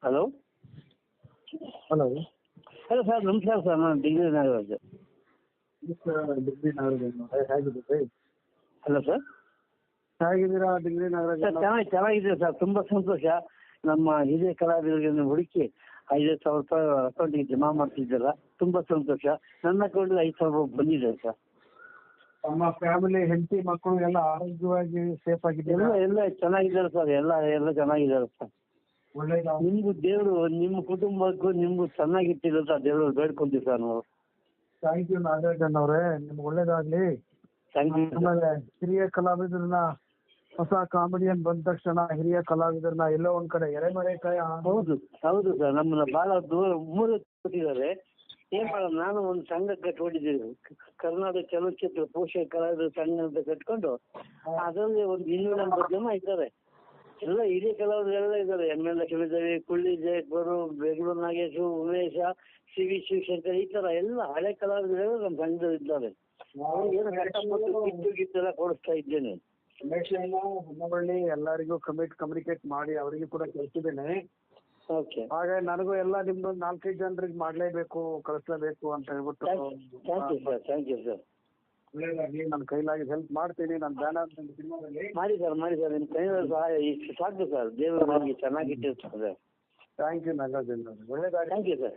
Hello hello hello sir, ನಮಸ್ಕಾರ sir. ನಾನು degree Nagaraj. Degree Nagaraj ಹೇಗಿದ್ದೀರಿ? Hello sir. ಹೇಗಿದ್ದೀರಾ ಡಿಗ್ರಿ ನಾಗರಾಜ್? ಸರ್ ಚೆನ್ನಾಗಿದೆ ಸರ್, ತುಂಬ ಸಂತೋಷ. ನಮ್ಮ ಹಿರಿಯ ಕಲಾವಿದರಿಗೆ ಹುಡುಕಿ 5,000 ರೂಪಾಯಿ ಅಕೌಂಟಿಗೆ ಜಮಾ ಮಾಡ್ತಿದ್ದಲ್ಲ, ತುಂಬ ಸಂತೋಷ. ನನ್ನ ಅಕೌಂಟಿಗೆ 5,000 ರೂಪಾಯಿ ಬಂದಿದೆ ಸರ್. ನಮ್ಮ ಫ್ಯಾಮಿಲಿ, ಹೆಂಡತಿ, ಮಕ್ಕಳು ಎಲ್ಲ ಆರೋಗ್ಯವಾಗಿ ಸೇಫ್ ಆಗಿದ್ದೀರಾ? ಎಲ್ಲ ಚೆನ್ನಾಗಿದ್ದಾರೆ ಸರ್, ಎಲ್ಲ ಚೆನ್ನಾಗಿದ್ದಾರೆ ಸರ್. ಒಳ್ಳೇದು. ನಿಮ್ಗೂ ದೇವರು ನಿಮ್ಮ ಕುಟುಂಬಕ್ಕೂ ನಿಮ್ಗೂ ಚೆನ್ನಾಗಿಟ್ಟಿರೋದು ದೇವರು ಬೇಡ್ಕೊಂತೀವಿ ಸರ್ ನಾವು. ಥ್ಯಾಂಕ್ ಯು ನಾಗರಾಜನ್ ಅವರೇ, ನಿಮ್ಗೆ ಒಳ್ಳೇದಾಗ್ಲಿ. Thank you. ಆಮೇಲೆ ಹಿರಿಯ ಕಲಾವಿದರನ್ನ, ಹೊಸ ಕಾಮಿಡಿಯನ್ ಬಂದ ತಕ್ಷಣ ಹಿರಿಯ ಕಲಾವಿದರನ್ನ ಎಲ್ಲೋ ಒಂದ್ ಕಡೆ ಎರೆಮರೆಕಾಯ. ಹೌದು ಹೌದು ಸರ್, ನಮ್ಮನ್ನ ಬಹಳ ದೂರ ಮೂರು ಕೊಟ್ಟಿದ್ದಾರೆ. ಏನ್ ಮಾಡೋದು, ನಾನು ಒಂದು ಸಂಘ ಕಟ್ಕೊಂಡಿದ್ದೀನಿ, ಕರ್ನಾಟಕ ಚಲನಚಿತ್ರ ಪೋಷಕ ಕಲಾವಿದರ ಸಂಘ ಅಂತ ಕಟ್ಕೊಂಡು ಅದರಲ್ಲಿ ಒಂದು 280 ಜನ ಇದ್ದಾರೆ. ಎಲ್ಲ ಹಿರಿಯ ಕಲಾವಿದರೆಲ್ಲ ಇದ್ದಾರೆ. ಎಮ್.ಎಲ್. ಲಕ್ಷ್ಮೀದೇವಿ, ಕುಳ್ಳಿ ಜಯಕರು, ಬೆಂಗಳೂರು ನಾಗೇಶು, ಉಮೇಶ, ಸಿ.ವಿ. ಶಿವಶಂಕರ್, ಈ ತರ ಎಲ್ಲ ಹಳೆ ಕಲಾವಿದರೆಲ್ಲ ನಮ್ಮ ಸಂಘದಲ್ಲಿ ಇದ್ದಾರೆ. ಏನು ಗಿಟ್ಟೆಲ್ಲ ಕೊಡಿಸ್ತಾ ಇದ್ದೇನೆ. ಹೊನ್ನವಳ್ಳಿ ಎಲ್ಲರಿಗೂ ಕಮ್ಯುನಿಕೇಟ್ ಮಾಡಿ ಅವರಿಗೂ ಕೂಡ ಕಳಿಸಿದ್ದೇನೆ. ಓಕೆ. ಹಾಗೆ ನನಗೂ ಎಲ್ಲ ನಿಮ್ದೊಂದು 4-5 ಜನರಿಗೆ ಮಾಡ್ಲೇಬೇಕು, ಕಳಿಸ್ಲೇಬೇಕು ಅಂತ ಹೇಳ್ಬಿಟ್ಟು. Thank you sir, thank you sir. ಒಳ್ಳೇದಾಗ್ಲಿ, ನನ್ನ ಕೈಲಾಗಿ ಹೆಲ್ಪ್ ಮಾಡ್ತೀನಿ. ನನ್ನ ಬ್ಯಾನರ್ ಸಿನಿಮಾದಲ್ಲಿ ಮಾಡಿ ಸರ್, ನಿಮ್ಮ ಕೈಯಲ್ಲಿ ಸಹಾಯ ಇಷ್ಟು ಸಾಕು ಸರ್. ದೇವರು ನನಗೆ ಚೆನ್ನಾಗಿಟ್ಟಿರ್ತಾರೆ. ಥ್ಯಾಂಕ್ ಯು ನಾಗರಾಜನ್, ಒಳ್ಳೇದಾಗ್ಲಿ. Thank you sir.